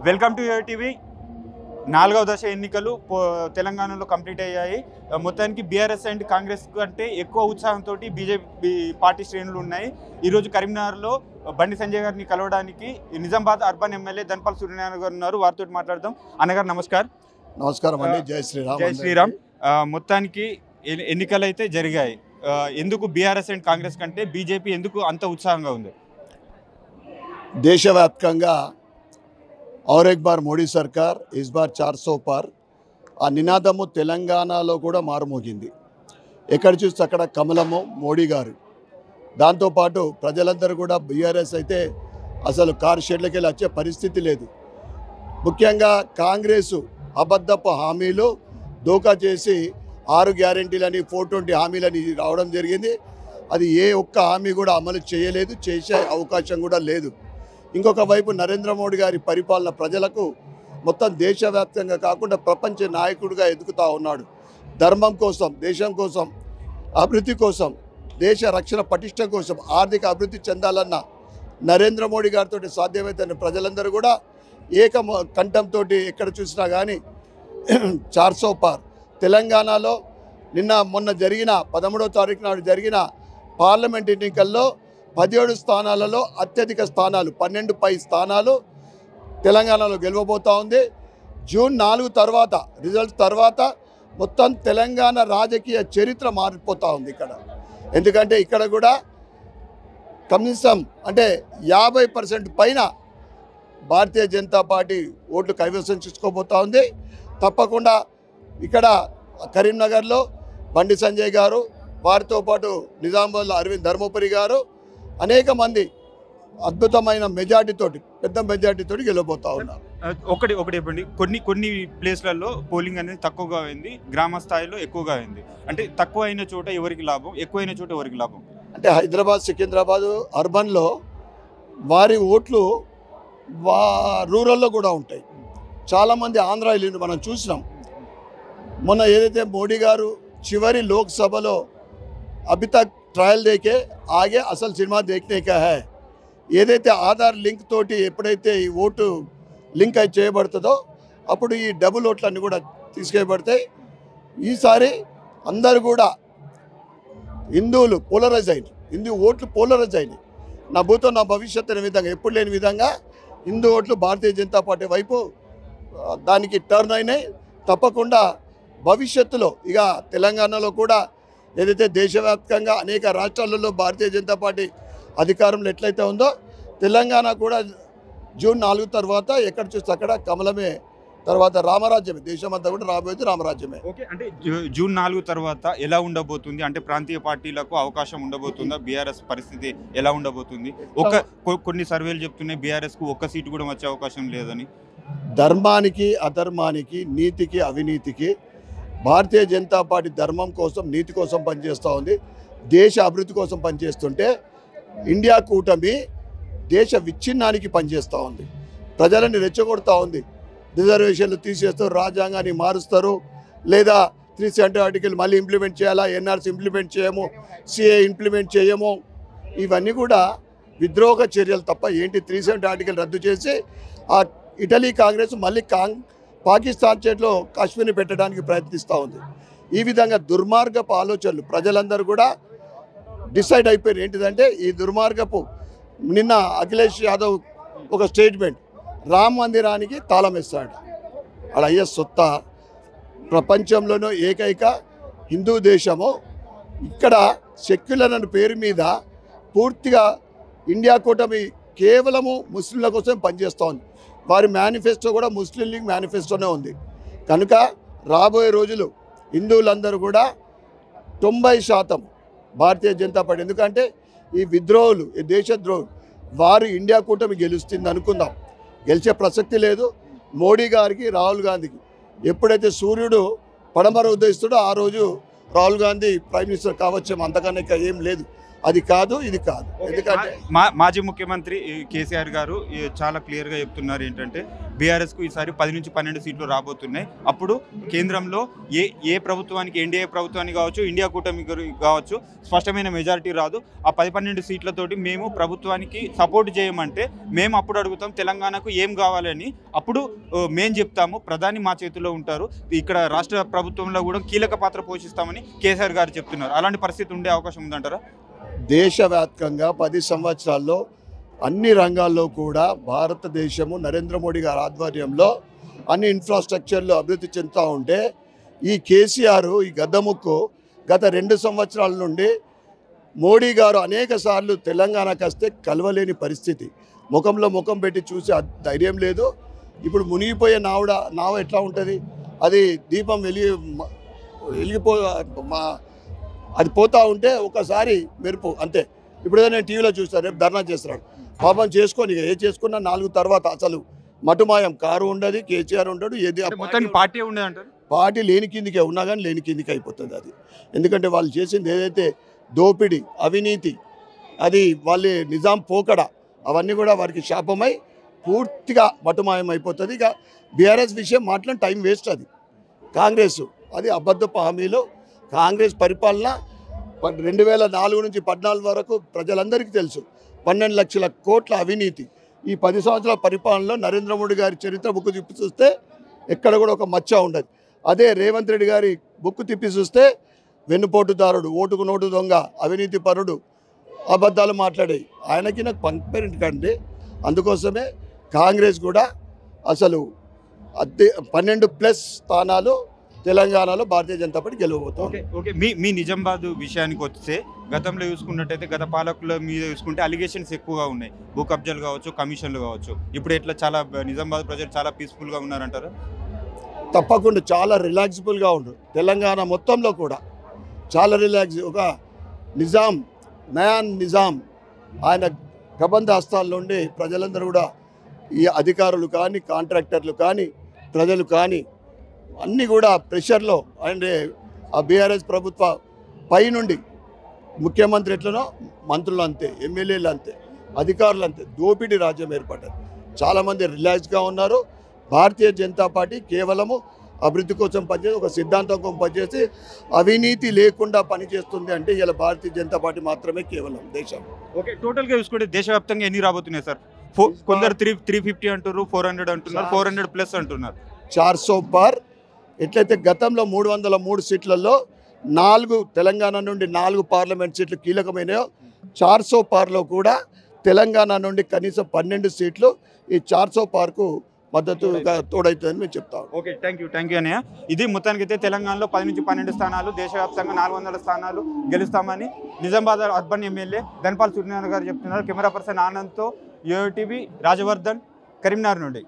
Welcome to your TV. 4వ దశ ఎన్నికలు తెలంగాణలో కంప్లీట్ అయ్యాయి. మొత్తానికి బీఆర్ఎస్ అండ్ కాంగ్రెస్ కంటే ఎక్కువ ఉత్సాహంతో బీజేపీ పార్టీ శ్రేణులు ఉన్నాయి. ఈరోజు కరీంనగర్లో బండి సంజయ్ గారిని కలవడానికి నిజామాబాద్ అర్బన్ ఎమ్మెల్యే ధన్పాల్ సూర్యనారాయణ గారు ఉన్నారు. వారితో మాట్లాడదాం. అన్నగారు నమస్కారం. నమస్కారం అండి. జై శ్రీరామ్. జై శ్రీరామ్. మొత్తానికి ఎన్నికలు అయితే జరిగాయి. ఎందుకు బీఆర్ఎస్ అండ్ కాంగ్రెస్ కంటే బీజేపీ ఎందుకు అంత ఉత్సాహంగా ఉంది? దేశవ్యాప్తంగా और एक बार మోడీ సర్కార్ इस बार 400 पार ఆ నినాదము తెలంగాణలో కూడా మారుమోగింది. ఎక్కడ చూస్తే అక్కడ కమలము మోడీ గారు. దాంతోపాటు ప్రజలందరూ కూడా బీఆర్ఎస్ అయితే అసలు కార్ షెడ్లకి వెళ్ళి వచ్చే పరిస్థితి లేదు. ముఖ్యంగా కాంగ్రెసు అబద్ధపు హామీలు దోకా చేసి 6 గ్యారెంటీలని 420 హామీలని రావడం జరిగింది. అది ఏ ఒక్క హామీ కూడా అమలు చేయలేదు, చేసే అవకాశం కూడా లేదు. ఇంకొక వైపు నరేంద్ర మోడీ గారి పరిపాలన ప్రజలకు మొత్తం దేశవ్యాప్తంగా కాకుండా ప్రపంచ నాయకుడిగా ఎదుగుతూ ఉన్నాడు. ధర్మం కోసం, దేశం కోసం, అభివృద్ధి కోసం, దేశ రక్షణ పటిష్టం కోసం, ఆర్థిక అభివృద్ధి చెందాలన్న నరేంద్ర మోడీ గారితో సాధ్యమైతే ప్రజలందరూ కూడా ఏక కంఠంతో ఎక్కడ చూసినా కానీ 400 పార్. తెలంగాణలో మొన్న జరిగిన 13వ తారీఖు నాడు జరిగిన పార్లమెంట్ ఎన్నికల్లో 17 స్థానాలలో అత్యధిక స్థానాలు 12 పై స్థానాలు తెలంగాణలో గెలవబోతూ ఉంది. జూన్ 4 తర్వాత రిజల్ట్స్ తర్వాత మొత్తం తెలంగాణ రాజకీయ చరిత్ర మారిపోతూ ఉంది ఇక్కడ. ఎందుకంటే ఇక్కడ కూడా కనీసం అంటే 50% పైన భారతీయ జనతా పార్టీ ఓట్లు కైవసం చేసుకోబోతూ ఉంది. తప్పకుండా ఇక్కడ కరీంనగర్లో బండి సంజయ్ గారు, వారితో పాటు నిజామాబాద్లో అరవింద్ ధర్మపురి గారు, అనేక మంది అద్భుతమైన మెజార్టీతోటి, పెద్ద మెజార్టీతోటి గెలవబోతూ ఉన్నారు. ఒకటి చెప్పండి. కొన్ని ప్లేస్లలో పోలింగ్ అనేది తక్కువగా అయింది, గ్రామ స్థాయిలో ఎక్కువగా అయింది. అంటే తక్కువ అయిన చోట ఎవరికి లాభం, ఎక్కువైన చోట ఎవరికి లాభం? అంటే హైదరాబాద్, సికింద్రాబాద్ అర్బన్లో వారి ఓట్లు రూరల్లో కూడా ఉంటాయి. చాలామంది ఆంధ్ర వెళ్ళింది మనం చూసినాం. మొన్న ఏదైతే మోడీ గారు చివరి లోక్సభలో అభి తక్ ట్రయల్ దేకే ఆగే అసలు సినిమా దేఖనే కా హై, ఏదైతే ఆధార్ లింక్ తోటి ఎప్పుడైతే ఈ ఓటు లింక్ అయి చేయబడుతుందో అప్పుడు ఈ డబుల్ ఓట్లన్నీ కూడా తీసుకెళ్ళబడతాయి. ఈసారి అందరు కూడా హిందువులు పోలరైజ్ అయినారు, హిందూ ఓట్లు పోలరైజ్ అయినాయి. నా భూతం నా భవిష్యత్తు అనే విధంగా, ఎప్పుడు లేని విధంగా హిందూ ఓట్లు భారతీయ జనతా పార్టీ వైపు దానికి టర్న్ అయినాయి. తప్పకుండా భవిష్యత్తులో ఇక తెలంగాణలో కూడా ఏదైతే దేశవ్యాప్తంగా అనేక రాష్ట్రాలలో భారతీయ జనతా పార్టీ అధికారంలో ఎట్లయితే ఉందో తెలంగాణ కూడా జూన్ 4 తర్వాత ఎక్కడ చూస్తే అక్కడ కమలమే, తర్వాత రామరాజ్యమే, దేశమంతా కూడా రాబోయేది రామరాజ్యమే. ఓకే, అంటే జూన్ 4 తర్వాత ఎలా ఉండబోతుంది? అంటే ప్రాంతీయ పార్టీలకు అవకాశం ఉండబోతుందా? బీఆర్ఎస్ పరిస్థితి ఎలా ఉండబోతుంది? కొన్ని సర్వేలు చెప్తున్నాయి బీఆర్ఎస్కు ఒక్క సీటు కూడా వచ్చే అవకాశం లేదని. ధర్మానికి, అధర్మానికి, నీతికి, అవినీతికి భారతీయ జనతా పార్టీ ధర్మం కోసం, నీతి కోసం పనిచేస్తూ ఉంది. దేశ అభివృద్ధి కోసం పనిచేస్తుంటే ఇండియా కూటమి దేశ విచ్ఛిన్నానికి పనిచేస్తూ ఉంది. ప్రజలని రెచ్చగొడుతూ ఉంది. రిజర్వేషన్లు తీసేస్తారు, రాజ్యాంగాన్ని మారుస్తారు, లేదా 370 ఆర్టికల్ మళ్ళీ ఇంప్లిమెంట్ చేయాలా, ఎన్ఆర్సీ ఇంప్లిమెంట్ చేయము, సిఏ ఇంప్లిమెంట్ చేయము. ఇవన్నీ కూడా విద్రోహ చర్యలు తప్ప ఏంటి? 370 ఆర్టికల్ రద్దు చేసి ఆ ఇటలీ కాంగ్రెస్ మళ్ళీ పాకిస్తాన్ చేతిలో కాశ్మీర్ని పెట్టడానికి ప్రయత్నిస్తూ ఉంది. ఈ విధంగా దుర్మార్గపు ఆలోచనలు ప్రజలందరూ కూడా డిసైడ్ అయిపోయారు. ఏంటిదంటే ఈ దుర్మార్గపు నిన్న అఖిలేష్ యాదవ్ ఒక స్టేట్మెంట్, రామ్ మందిరానికి తాళం వేస్తాడు. అలా అయ్యే సొత్త ప్రపంచంలోనూ ఏకైక హిందూ దేశము. ఇక్కడ సెక్యులర్ అనే పేరు మీద పూర్తిగా ఇండియా కూటమి కేవలము ముస్లింల కోసం పనిచేస్తూ ఉంది. వారి మేనిఫెస్టో కూడా ముస్లిం లీగ్ మేనిఫెస్టోనే ఉంది. కనుక రాబోయే రోజులు హిందువులందరూ కూడా 90% భారతీయ జనతా పార్టీ, ఎందుకంటే ఈ విద్రోహులు, ఈ దేశద్రోహులు వారు ఇండియా కూటమి గెలుస్తుంది అనుకుందాం. గెలిచే ప్రసక్తి లేదు. మోడీ గారికి, రాహుల్ గాంధీకి ఎప్పుడైతే సూర్యుడు పడమర ఉదయిస్తాడో ఆ రోజు రాహుల్ గాంధీ ప్రైమ్ మినిస్టర్ కావచ్చు, అంతకన్నా ఏం లేదు. అది కాదు, ఇది కాదు. ఎందుకంటే మాజీ ముఖ్యమంత్రి కేసీఆర్ గారు చాలా క్లియర్గా చెప్తున్నారు ఏంటంటే బీఆర్ఎస్కు ఈసారి 10 నుంచి 12 సీట్లు రాబోతున్నాయి. అప్పుడు కేంద్రంలో ఏ ప్రభుత్వానికి, ఎన్డీఏ ప్రభుత్వానికి కావచ్చు, ఇండియా కూటమి కావచ్చు, స్పష్టమైన మెజారిటీ రాదు. ఆ 10-12 సీట్లతోటి మేము ప్రభుత్వానికి సపోర్ట్ చేయమంటే మేము అప్పుడు అడుగుతాం తెలంగాణకు ఏం కావాలని. అప్పుడు మేము చెప్తాము, ప్రధాని మా చేతిలో ఉంటారు, ఇక్కడ రాష్ట్ర ప్రభుత్వంలో కూడా కీలక పాత్ర పోషిస్తామని కేసీఆర్ గారు చెప్తున్నారు. అలాంటి పరిస్థితి ఉండే అవకాశం ఉందంటారా? దేశవ్యాప్తంగా 10 సంవత్సరాల్లో అన్ని రంగాల్లో కూడా భారతదేశము నరేంద్ర మోడీ గారి ఆధ్వర్యంలో అన్ని ఇన్ఫ్రాస్ట్రక్చర్లు అభివృద్ధి చెందుతూ ఉంటే ఈ కేసీఆర్ ఈ గద్దముక్కు గత 2 సంవత్సరాల నుండి మోడీ గారు అనేక సార్లు తెలంగాణకు వస్తే కలవలేని పరిస్థితి, ముఖంలో ముఖం పెట్టి చూసే ధైర్యం లేదు. ఇప్పుడు మునిగిపోయే నావ ఎట్లా ఉంటుంది, అది దీపం వెలిగిపో అది పోతూ ఉంటే ఒకసారి మెరుపు అంతే. ఇప్పుడు నేను టీవీలో చూస్తాను, రేపు ధర్నా చేస్తున్నాడు, పాపం చేసుకొని ఏ చేసుకున్నా 4 తర్వాత అసలు మటుమాయం, కారు ఉండదు, కేసీఆర్ ఉండడు, ఏది పార్టీ ఉండదు అంటారు. పార్టీ లేని కిందికే ఉన్నా కానీ లేని కిందికి అయిపోతుంది అది. ఎందుకంటే వాళ్ళు చేసింది ఏదైతే దోపిడీ, అవినీతి, అది వాళ్ళ నిజాం పోకడ, అవన్నీ కూడా వారికి శాపమై పూర్తిగా మటుమాయం అయిపోతుంది. ఇక బీఆర్ఎస్ విషయం మాట్లాడిన టైం వేస్ట్. అది కాంగ్రెస్, అది అబద్ధపు హామీలు. కాంగ్రెస్ పరిపాలన 2004 నుంచి 14 వరకు ప్రజలందరికీ తెలుసు, 12 లక్షల కోట్ల అవినీతి. ఈ 10 సంవత్సరాల పరిపాలనలో నరేంద్ర మోడీ గారి చరిత్ర బుక్ తిప్పి చూస్తే ఎక్కడ కూడా ఒక మచ్చ ఉండదు. అదే రేవంత్ రెడ్డి గారి బుక్ తిప్పి చూస్తే వెన్నుపోటుదారుడు, ఓటుకు నోటు దొంగ, అవినీతి పరుడు, అబద్ధాలు మాట్లాడేవి. ఆయనకి నాకు కంపేరెంట్ కండి. అందుకోసమే కాంగ్రెస్ కూడా అసలు 12+ స్థానాలు తెలంగాణలో భారతీయ జనతా పార్టీ గెలవబోతోంది. ఓకే, మీ నిజామాబాద్ విషయానికి వస్తే గతంలో చూసుకున్నట్టయితే గత పాలకుల మీద చూసుకుంటే అలిగేషన్స్ ఎక్కువగా ఉన్నాయి, భూ కబ్జాలు కావచ్చు, కమిషన్లు కావచ్చు. ఇప్పుడు ఎట్లా చాలా నిజామాబాద్ ప్రజలు చాలా పీస్ఫుల్గా ఉన్నారంటారు? తప్పకుండా చాలా రిలాక్సిబుల్గా ఉండరు. తెలంగాణ మొత్తంలో కూడా చాలా రిలాక్స్. ఒక నిజాం ఆయన కబంధ హస్తాల నుండి ప్రజలందరూ కూడా, ఈ అధికారులు కానీ, కాంట్రాక్టర్లు కానీ, ప్రజలు కానీ అన్నీ కూడా ప్రెషర్లో. అంటే ఆ బీఆర్ఎస్ ప్రభుత్వ పై నుండి ముఖ్యమంత్రి ఎట్లనో మంత్రులు అంతే, ఎమ్మెల్యేలు అంతే, అధికారులు అంతే, దోపిడీ రాజ్యం ఏర్పడ్డది. చాలామంది రిలాక్స్గా ఉన్నారు. భారతీయ జనతా పార్టీ కేవలము అభివృద్ధి కోసం పనిచేసి, ఒక సిద్ధాంతం కోసం పనిచేసి అవినీతి లేకుండా పనిచేస్తుంది అంటే ఇలా భారతీయ జనతా పార్టీ మాత్రమే కేవలం దేశం. ఓకే, టోటల్గా చూసుకుంటే దేశవ్యాప్తంగా ఎన్ని రాబోతున్నాయి సార్? కొందరు 350 అంటున్నారు, 400 అంటున్నారు, 400+ అంటున్నారు. 400 పార్. ఎట్లయితే గతంలో 303 సీట్లలో 4 తెలంగాణ నుండి 4 పార్లమెంట్ సీట్లు కీలకమైనయో, 400 పార్లో కూడా తెలంగాణ నుండి కనీసం 12 సీట్లు ఈ 400 పార్కు మద్దతుగా తోడవుతుందని మేము చెప్తాం. ఓకే, థ్యాంక్ యూ అన్నయ్య. ఇది మొత్తానికైతే తెలంగాణలో 10 నుంచి 12 స్థానాలు, దేశవ్యాప్తంగా 400 స్థానాలు గెలుస్తామని నిజామాబాద్ అర్బన్ ఎమ్మెల్యే ధన్పాల్ సూర్యనారాయణ గారు చెప్తున్నారు. కెమెరా పర్సన్ ఆనంద్తో యోటీవీ రాజవర్ధన్, కరీంనగర్ నుండి.